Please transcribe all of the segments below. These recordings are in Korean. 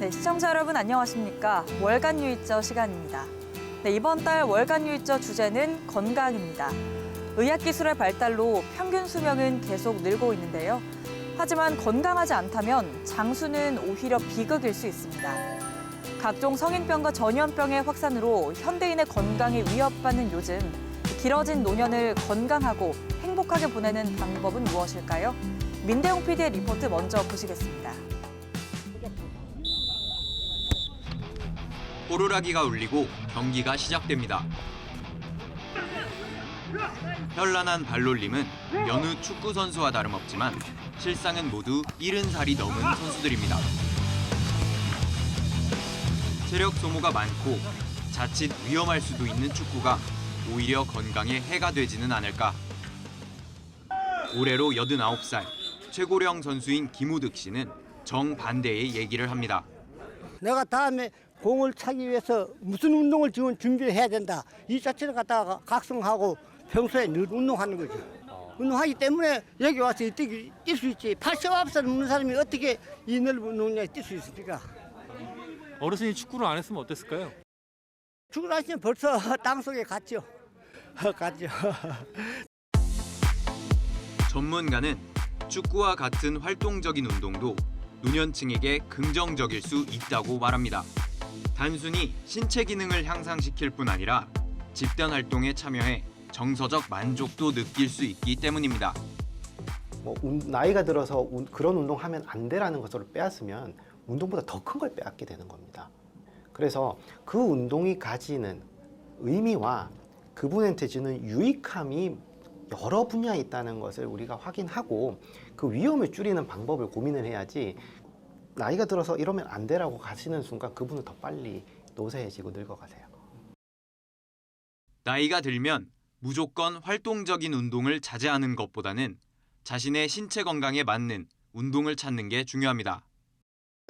네, 시청자 여러분 안녕하십니까? 월간 유의처 시간입니다. 네, 이번 달 월간 유의처 주제는 건강입니다. 의학기술의 발달로 평균 수명은 계속 늘고 있는데요. 하지만 건강하지 않다면 장수는 오히려 비극일 수 있습니다. 각종 성인병과 전염병의 확산으로 현대인의 건강에 위협받는 요즘, 길어진 노년을 건강하고 행복하게 보내는 방법은 무엇일까요? 민대용 PD의 리포트 먼저 보시겠습니다. 호루라기가 울리고 경기가 시작됩니다. 현란한 발놀림은 여느 축구 선수와 다름없지만 실상은 모두 70살이 넘은 선수들입니다. 체력 소모가 많고 자칫 위험할 수도 있는 축구가 오히려 건강에 해가 되지는 않을까. 올해로 89살, 최고령 선수인 김우득 씨는 정반대의 얘기를 합니다. 내가 다음에 공을 차기 위해서 무슨 운동을 지금 준비를 해야 된다. 이 자체를 갖다가 각성하고 평소에 늘 운동하는 거죠. 운동하기 때문에 여기 와서 뛸 수 있지. 89살 넘는 사람이 어떻게 이 넓은 운동장에 뛸 수 있습니까? 어르신이 축구를 안 했으면 어땠을까요? 축구를 하시면 벌써 땅속에 갔죠. 갔죠. 전문가는 축구와 같은 활동적인 운동도 노년층에게 긍정적일 수 있다고 말합니다. 단순히 신체 기능을 향상시킬 뿐 아니라 집단 활동에 참여해 정서적 만족도 느낄 수 있기 때문입니다. 나이가 들어서 그런 운동하면 안 되라는 것을 빼앗으면 운동보다 더 큰 걸 빼앗게 되는 겁니다. 그래서 그 운동이 가지는 의미와 그분한테 주는 유익함이 여러 분야에 있다는 것을 우리가 확인하고 그 위험을 줄이는 방법을 고민을 해야지, 나이가 들어서 이러면 안 되라고 가시는 순간 그분은 더 빨리 노쇠해지고 늙어가세요. 나이가 들면 무조건 활동적인 운동을 자제하는 것보다는 자신의 신체 건강에 맞는 운동을 찾는 게 중요합니다.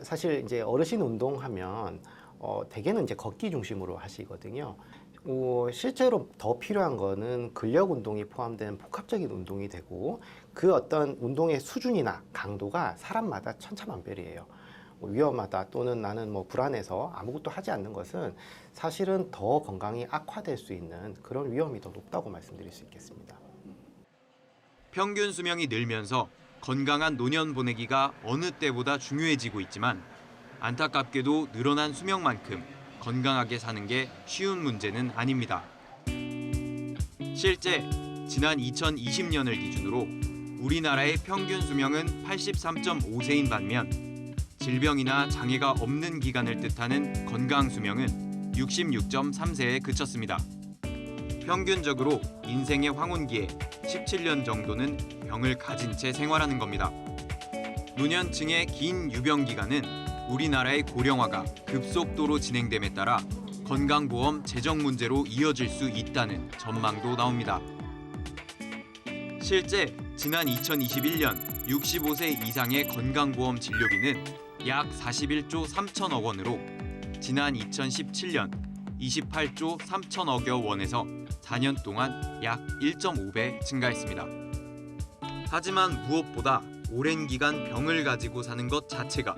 사실 이제 어르신 운동하면 대개는 이제 걷기 중심으로 하시거든요. 실제로 더 필요한 거는 근력 운동이 포함된 복합적인 운동이 되고, 그 어떤 운동의 수준이나 강도가 사람마다 천차만별이에요. 위험하다 또는 나는 불안해서 아무것도 하지 않는 것은 사실은 더 건강이 악화될 수 있는 그런 위험이 더 높다고 말씀드릴 수 있겠습니다. 평균 수명이 늘면서 건강한 노년 보내기가 어느 때보다 중요해지고 있지만 안타깝게도 늘어난 수명만큼 건강하게 사는 게 쉬운 문제는 아닙니다. 실제 지난 2020년을 기준으로 우리나라의 평균 수명은 83.5세인 반면 질병이나 장애가 없는 기간을 뜻하는 건강 수명은 66.3세에 그쳤습니다. 평균적으로 인생의 황혼기에 17년 정도는 병을 가진 채 생활하는 겁니다. 노년층의 긴 유병 기간은 우리나라의 고령화가 급속도로 진행됨에 따라 건강보험 재정 문제로 이어질 수 있다는 전망도 나옵니다. 실제 지난 2021년 65세 이상의 건강보험 진료비는 약 41조 3천억 원으로 지난 2017년 28조 3천억여 원에서 4년 동안 약 1.5배 증가했습니다. 하지만 무엇보다 오랜 기간 병을 가지고 사는 것 자체가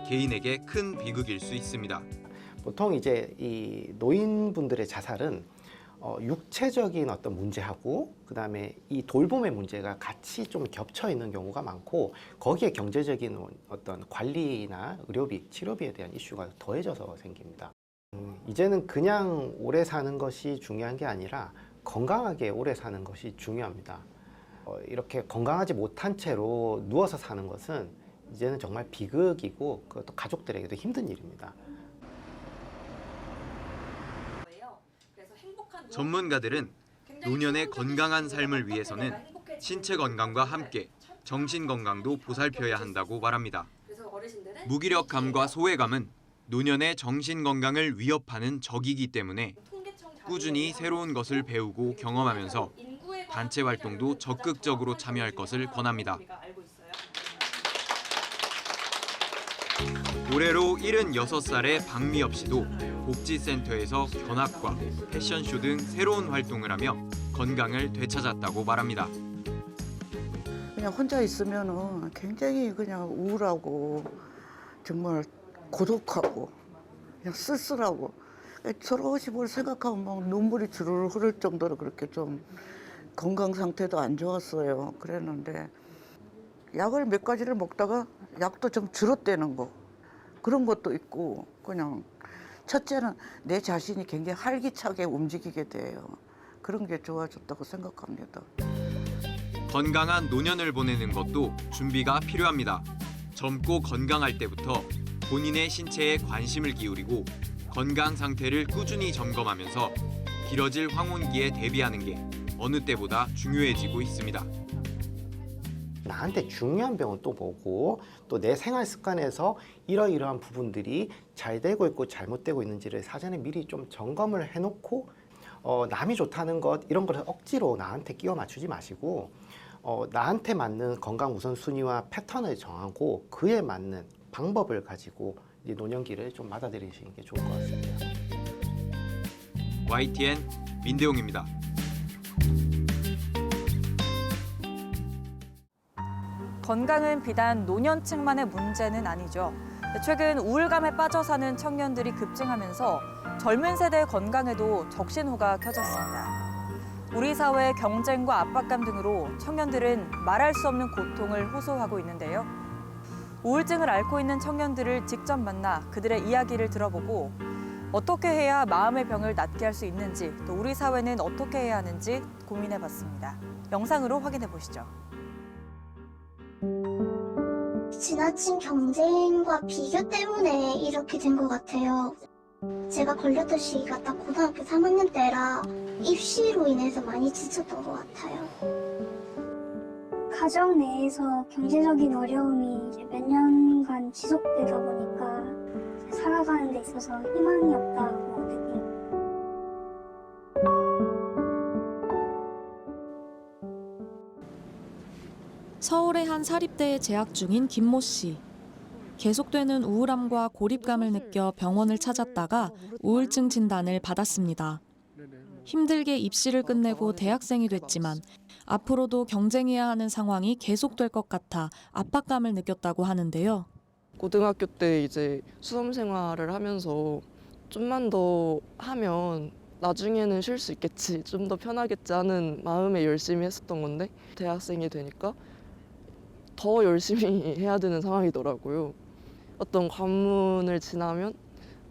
개인에게 큰 비극일 수 있습니다. 보통 이제 이 노인분들의 자살은 육체적인 어떤 문제하고 그다음에 이 돌봄의 문제가 같이 좀 겹쳐 있는 경우가 많고, 거기에 경제적인 어떤 관리나 의료비, 치료비에 대한 이슈가 더해져서 생깁니다. 이제는 그냥 오래 사는 것이 중요한 게 아니라 건강하게 오래 사는 것이 중요합니다. 이렇게 건강하지 못한 채로 누워서 사는 것은 이제는 정말 비극이고 그것도 가족들에게도 힘든 일입니다. 전문가들은 노년의 건강한 삶을 위해서는 신체 건강과 함께 정신 건강도 보살펴야 한다고 말합니다. 무기력감과 소외감은 노년의 정신 건강을 위협하는 적이기 때문에 꾸준히 새로운 것을 배우고 경험하면서 단체 활동도 적극적으로 참여할 것을 권합니다. 올해로 76살의 박미엽 씨도 복지센터에서 견학과 패션쇼 등 새로운 활동을 하며 건강을 되찾았다고 말합니다. 그냥 혼자 있으면은 굉장히 그냥 우울하고 정말 고독하고 그냥 쓸쓸하고 저러시 뭘 생각하면 막 눈물이 주르르 흐를 정도로 그렇게 좀 건강 상태도 안 좋았어요. 그랬는데 약을 몇 가지를 먹다가 약도 좀 줄어드는 거 그런 것도 있고 그냥 첫째는 내 자신이 굉장히 활기차게 움직이게 돼요. 그런 게 좋아졌다고 생각합니다. 건강한 노년을 보내는 것도 준비가 필요합니다. 젊고 건강할 때부터 본인의 신체에 관심을 기울이고 건강 상태를 꾸준히 점검하면서 길어질 황혼기에 대비하는 게 어느 때보다 중요해지고 있습니다. 나한테 중요한 병은 또 뭐고 또 내 생활 습관에서 이러이러한 부분들이 잘 되고 있고 잘못되고 있는지를 사전에 미리 좀 점검을 해놓고 남이 좋다는 것 이런 걸 억지로 나한테 끼워 맞추지 마시고 나한테 맞는 건강 우선순위와 패턴을 정하고 그에 맞는 방법을 가지고 이 노년기를 좀 맞아들이시는 게 좋을 것 같습니다. YTN 민대용입니다. 건강은 비단 노년층만의 문제는 아니죠. 최근 우울감에 빠져 사는 청년들이 급증하면서 젊은 세대의 건강에도 적신호가 켜졌습니다. 우리 사회의 경쟁과 압박감 등으로 청년들은 말할 수 없는 고통을 호소하고 있는데요. 우울증을 앓고 있는 청년들을 직접 만나 그들의 이야기를 들어보고 어떻게 해야 마음의 병을 낫게 할 수 있는지 또 우리 사회는 어떻게 해야 하는지 고민해봤습니다. 영상으로 확인해 보시죠. 지나친 경쟁과 비교 때문에 이렇게 된 것 같아요. 제가 걸렸던 시기가 딱 고등학교 3학년 때라 입시로 인해서 많이 지쳤던 것 같아요. 가정 내에서 경제적인 어려움이 이제 몇 년간 지속되다 보니까 살아가는 데 있어서 희망이 없다고 느끼고 서울의 한 사립대에 재학 중인 김모 씨. 계속되는 우울함과 고립감을 느껴 병원을 찾았다가 우울증 진단을 받았습니다. 힘들게 입시를 끝내고 대학생이 됐지만 앞으로도 경쟁해야 하는 상황이 계속될 것 같아 압박감을 느꼈다고 하는데요. 고등학교 때 이제 수험 생활을 하면서 좀만 더 하면 나중에는 쉴 수 있겠지, 좀 더 편하겠지 하는 마음에 열심히 했었던 건데 대학생이 되니까 더 열심히 해야 되는 상황이더라고요. 어떤 관문을 지나면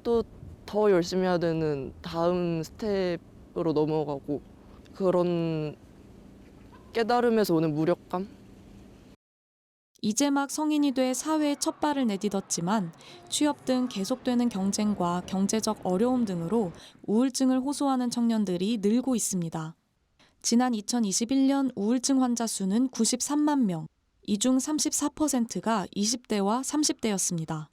또 더 열심히 해야 되는 다음 스텝으로 넘어가고 그런 깨달음에서 오는 무력감? 이제 막 성인이 돼 사회에 첫 발을 내딛었지만 취업 등 계속되는 경쟁과 경제적 어려움 등으로 우울증을 호소하는 청년들이 늘고 있습니다. 지난 2021년 우울증 환자 수는 93만 명, 이 중 34%가 20대와 30대였습니다.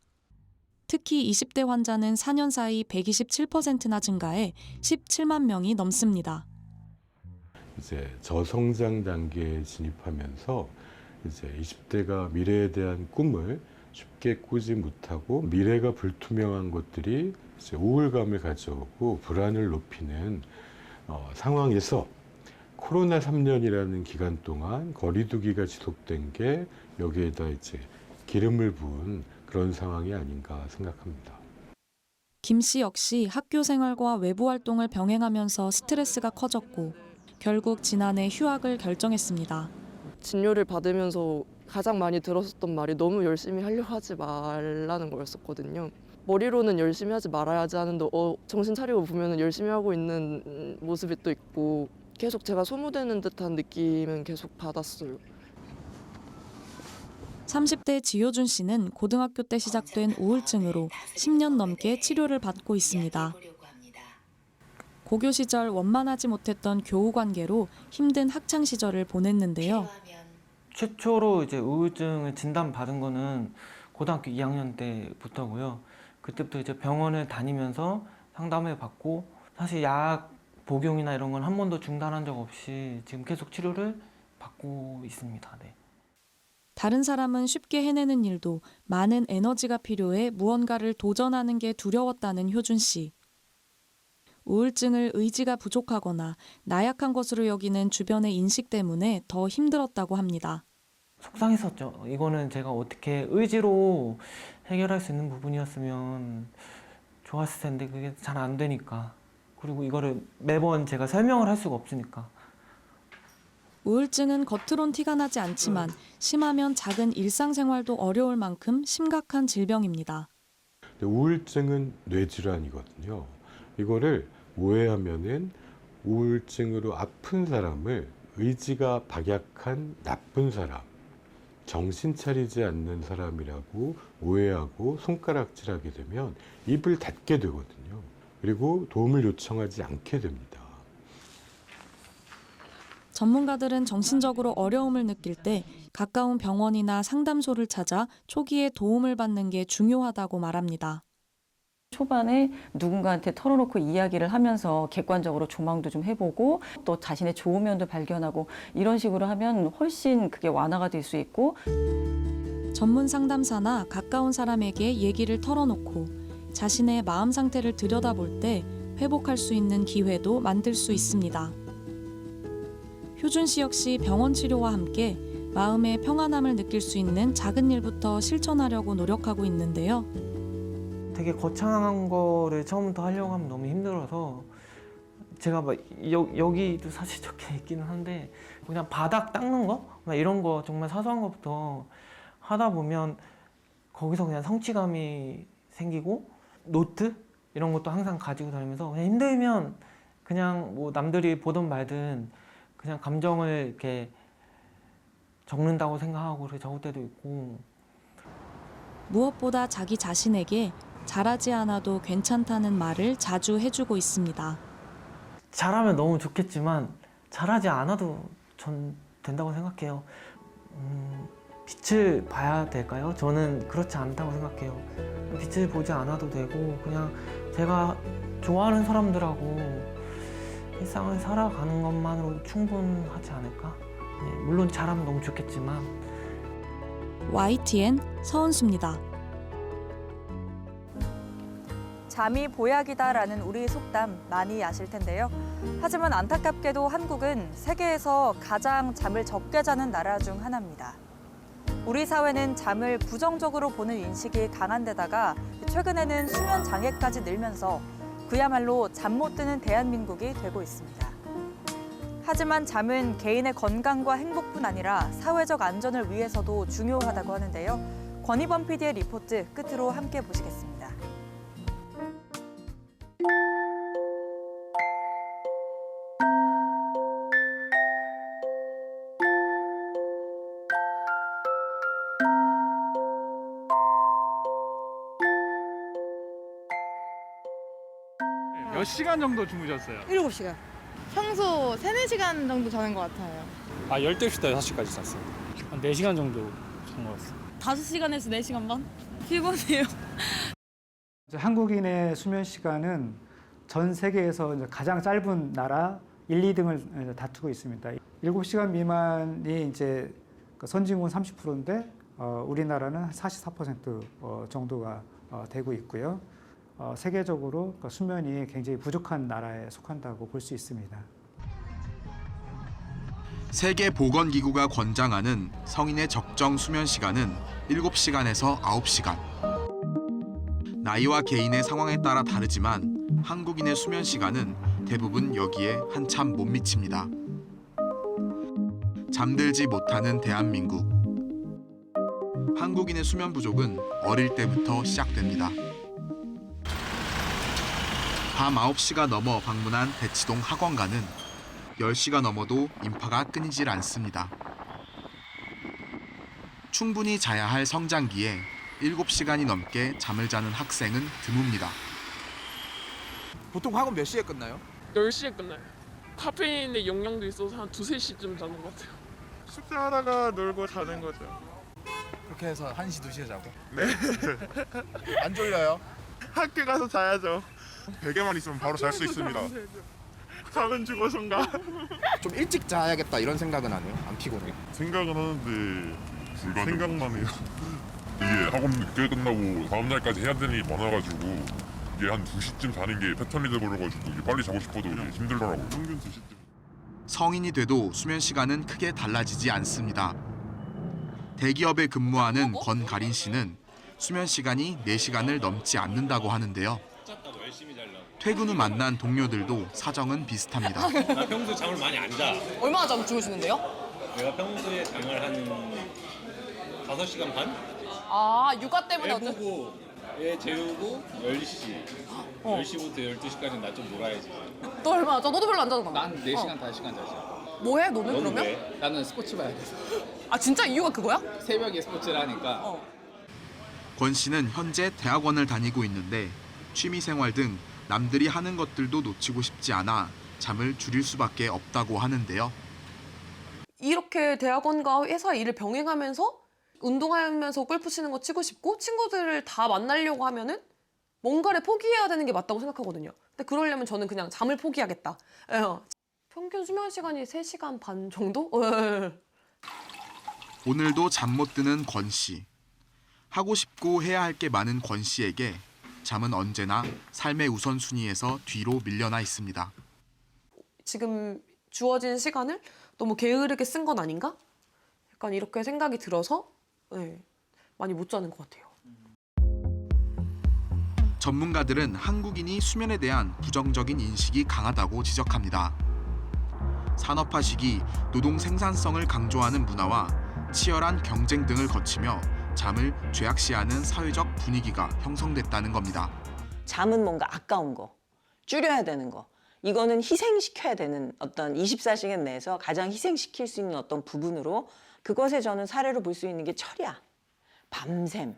특히 20대 환자는 4년 사이 127%나 증가해 17만 명이 넘습니다. 이제 저성장 단계에 진입하면서 이제 20대가 미래에 대한 꿈을 쉽게 꾸지 못하고 미래가 불투명한 것들이 이제 우울감을 가져오고 불안을 높이는 상황에서 코로나 3년이라는 기간 동안 거리두기가 지속된 게 여기에다 이제 기름을 부은 그런 상황이 아닌가 생각합니다. 김 씨 역시 학교 생활과 외부 활동을 병행하면서 스트레스가 커졌고 결국 지난해 휴학을 결정했습니다. 진료를 받으면서 가장 많이 들었었던 말이 너무 열심히 하려고 하지 말라는 거였었거든요. 머리로는 열심히 하지 말아야지 하는데 정신 차리고 보면 열심히 하고 있는 모습이 또 있고 계속 제가 소모되는 듯한 느낌은 계속 받았어요. 30대 지효준 씨는 고등학교 때 시작된 우울증으로 10년 넘게 치료를 받고 있습니다. 고교 시절 원만하지 못했던 교우 관계로 힘든 학창 시절을 보냈는데요. 최초로 이제 우울증을 진단받은 거는 고등학교 2학년 때부터고요. 그때부터 이제 병원을 다니면서 상담을 받고 사실 약 복용이나 이런 건 한 번도 중단한 적 없이 지금 계속 치료를 받고 있습니다. 네. 다른 사람은 쉽게 해내는 일도 많은 에너지가 필요해 무언가를 도전하는 게 두려웠다는 효준 씨. 우울증을 의지가 부족하거나 나약한 것으로 여기는 주변의 인식 때문에 더 힘들었다고 합니다. 속상했었죠. 이거는 제가 어떻게 의지로 해결할 수 있는 부분이었으면 좋았을 텐데 그게 잘 안 되니까. 그리고 이거를 매번 제가 설명을 할 수가 없으니까. 우울증은 겉으론 티가 나지 않지만 심하면 작은 일상생활도 어려울 만큼 심각한 질병입니다. 우울증은 뇌질환이거든요. 이거를 오해하면은 우울증으로 아픈 사람을 의지가 박약한 나쁜 사람, 정신 차리지 않는 사람이라고 오해하고 손가락질하게 되면 입을 닫게 되거든요. 그리고 도움을 요청하지 않게 됩니다. 전문가들은 정신적으로 어려움을 느낄 때 가까운 병원이나 상담소를 찾아 초기에 도움을 받는 게 중요하다고 말합니다. 초반에 누군가한테 털어놓고 이야기를 하면서 객관적으로 조망도 좀 해보고 또 자신의 좋은 면도 발견하고 이런 식으로 하면 훨씬 그게 완화가 될 수 있고 전문 상담사나 가까운 사람에게 얘기를 털어놓고 자신의 마음 상태를 들여다볼 때 회복할 수 있는 기회도 만들 수 있습니다. 효준 씨 역시 병원 치료와 함께 마음의 평안함을 느낄 수 있는 작은 일부터 실천하려고 노력하고 있는데요. 되게 거창한 거를 처음부터 하려고 하면 너무 힘들어서 제가 막 여기도 사실 적혀 있기는 한데 그냥 바닥 닦는 거? 막 이런 거 정말 사소한 것부터 하다 보면 거기서 그냥 성취감이 생기고 노트? 이런 것도 항상 가지고 다니면서 그냥 힘들면 그냥 뭐 남들이 보든 말든 그냥 감정을 이렇게 적는다고 생각하고 그렇게 적을 때도 있고 무엇보다 자기 자신에게 잘하지 않아도 괜찮다는 말을 자주 해주고 있습니다. 잘하면 너무 좋겠지만 잘하지 않아도 전 된다고 생각해요. 빛을 봐야 될까요? 저는 그렇지 않다고 생각해요. 빛을 보지 않아도 되고 그냥 제가 좋아하는 사람들하고 일상을 살아가는 것만으로 충분하지 않을까? 네, 물론 잘하면 너무 좋겠지만 YTN 서은수입니다. 잠이 보약이다라는 우리 속담 많이 아실 텐데요. 하지만 안타깝게도 한국은 세계에서 가장 잠을 적게 자는 나라 중 하나입니다. 우리 사회는 잠을 부정적으로 보는 인식이 강한 데다가 최근에는 수면 장애까지 늘면서 그야말로 잠 못 드는 대한민국이 되고 있습니다. 하지만 잠은 개인의 건강과 행복뿐 아니라 사회적 안전을 위해서도 중요하다고 하는데요. 권희범 PD의 리포트 끝으로 함께 보시겠습니다. 몇 시간 정도 주무셨어요? 7시간. 평소 3, 4시간 정도 자는 것 같아요. 12시부터 6시까지 잤어요. 한 4시간 정도 잔 것 같아요. 5시간에서 4시간 반? 피곤해요. 한국인의 수면 시간은 전 세계에서 가장 짧은 나라 1, 2등을 다투고 있습니다. 7시간 미만이 이제 선진국은 30%인데 우리나라는 44% 정도가 되고 있고요. 세계적으로 수면이 굉장히 부족한 나라에 속한다고 볼 수 있습니다. 세계보건기구가 권장하는 성인의 적정 수면 시간은 7시간에서 9시간. 나이와 개인의 상황에 따라 다르지만 한국인의 수면 시간은 대부분 여기에 한참 못 미칩니다. 잠들지 못하는 대한민국. 한국인의 수면 부족은 어릴 때부터 시작됩니다. 밤 9시가 넘어 방문한 대치동 학원가는 10시가 넘어도 인파가 끊이질 않습니다. 충분히 자야 할 성장기에 7시간이 넘게 잠을 자는 학생은 드뭅니다. 보통 학원 몇 시에 끝나요? 10시에 끝나요. 카페인의 영향도 있어서 한 2, 3시쯤 자는 것 같아요. 숙제하다가 놀고 자는 거죠. 그렇게 해서 1시, 2시에 자고? 네. 안 졸려요? 학교 가서 자야죠. 베개만 있으면 바로 잘 수 있습니다. 잠은 죽어서인가? 좀 일찍 자야겠다 이런 생각은 안 해요? 안 피곤해요? 생각은 하는데 생각만 해요. 이게 학원 늦게 끝나고 다음 날까지 해야 되는 일이 많아가지고 이게 한 2시쯤 자는 게 패턴이 돼버려가지고 이게 빨리 자고 싶어도 이게 힘들더라고요. 평균 2시쯤. 성인이 돼도 수면 시간은 크게 달라지지 않습니다. 대기업에 근무하는 권가린 씨는 수면 시간이 4시간을 넘지 않는다고 하는데요. 퇴근 후 만난 동료들도 사정은 비슷합니다. 나 평소에 잠을 많이 안 자. 얼마나 잠 주무시는데요? 내가 평소에 잠을 한 5시간 반? 아, 육아 때문에 보고 얘 재우고 10시. 10시부터 12시까지는 나 좀 놀아야지. 너 얼마나 자? 너도 별로 안 자잖아. 난 4시간, 5시간 자지. 뭐해, 너는 그러면? 왜? 나는 스포츠 봐야 돼서. 아, 진짜 이유가 그거야? 새벽에 스포츠를 하니까. 권 씨는 현재 대학원을 다니고 있는데 취미 생활 등 남들이 하는 것들도 놓치고 싶지 않아 잠을 줄일 수밖에 없다고 하는데요. 이렇게 대학원과 회사 일을 병행하면서 운동하면서 골프 치는 거 치고 싶고 친구들을 다 만나려고 하면은 뭔가를 포기해야 되는 게 맞다고 생각하거든요. 근데 그러려면 저는 그냥 잠을 포기하겠다. 평균 수면 시간이 3시간 반 정도? 오늘도 잠 못 드는 권 씨. 하고 싶고 해야 할 게 많은 권 씨에게 잠은 언제나 삶의 우선순위에서 뒤로 밀려나 있습니다. 지금 주어진 시간을 너무 게으르게 쓴 건 아닌가? 약간 이렇게 생각이 들어서 많이 못 자는 것 같아요. 전문가들은 한국인이 수면에 대한 부정적인 인식이 강하다고 지적합니다. 산업화 시기 노동 생산성을 강조하는 문화와 치열한 경쟁 등을 거치며 잠을 죄악시하는 사회적 분위기가 형성됐다는 겁니다. 잠은 뭔가 아까운 거, 줄여야 되는 거. 이거는 희생시켜야 되는 어떤 24시간 내에서 가장 희생시킬 수 있는 어떤 부분으로 그것에 저는 사례로 볼 수 있는 게 철야, 밤샘,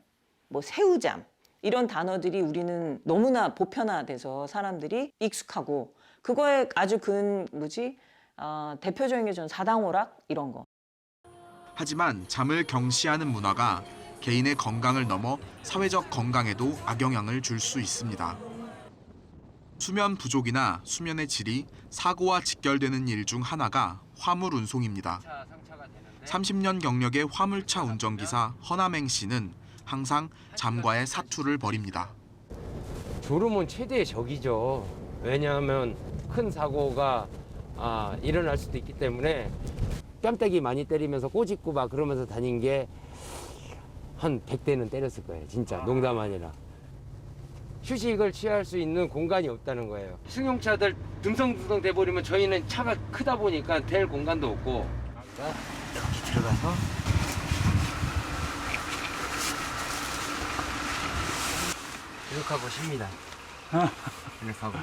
뭐 새우잠 이런 단어들이 우리는 너무나 보편화돼서 사람들이 익숙하고 그거에 아주 대표적인 게 저는 사당오락 이런 거. 하지만 잠을 경시하는 문화가 개인의 건강을 넘어 사회적 건강에도 악영향을 줄 수 있습니다. 수면 부족이나 수면의 질이 사고와 직결되는 일 중 하나가 화물 운송입니다. 30년 경력의 화물차 운전기사 허남행 씨는 항상 잠과의 사투를 벌입니다. 졸음은 최대의 적이죠. 왜냐하면 큰 사고가 일어날 수도 있기 때문에 뺨때기 많이 때리면서 꼬집고 막 그러면서 다닌 게 한 100대는 때렸을 거예요. 진짜 농담 아니라. 휴식을 취할 수 있는 공간이 없다는 거예요. 승용차들 듬성듬성 돼버리면 저희는 차가 크다 보니까 될 공간도 없고. 이렇게 들어가서 이렇게 하고 쉽니다. 이렇게 하고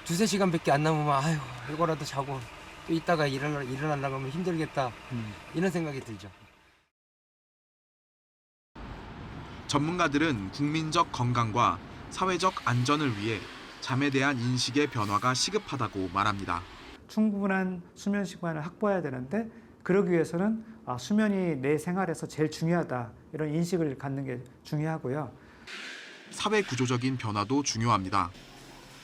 2-3시간밖에 안 남으면 아유 이거라도 자고 또 이따가 일어나려고 하면 힘들겠다 이런 생각이 들죠. 전문가들은 국민적 건강과 사회적 안전을 위해 잠에 대한 인식의 변화가 시급하다고 말합니다. 충분한 수면 시간을 확보해야 되는데 그러기 위해서는 수면이 내 생활에서 제일 중요하다 이런 인식을 갖는 게 중요하고요. 사회 구조적인 변화도 중요합니다.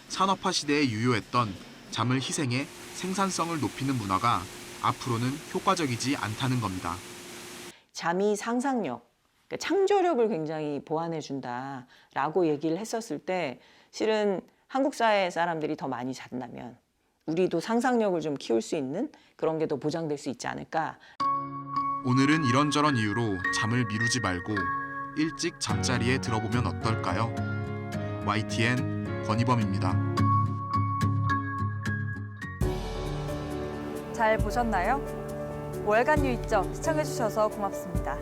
산업화 시대에 유효했던 잠을 희생해 생산성을 높이는 문화가 앞으로는 효과적이지 않다는 겁니다. 잠이 상상력, 그러니까 창조력을 굉장히 보완해준다라고 얘기를 했었을 때 실은 한국 사회 사람들이 더 많이 잔다면 우리도 상상력을 좀 키울 수 있는 그런 게 더 보장될 수 있지 않을까. 오늘은 이런저런 이유로 잠을 미루지 말고 일찍 잠자리에 들어보면 어떨까요? YTN 권희범입니다. 잘 보셨나요? 월간 뉴이점 시청해주셔서 고맙습니다.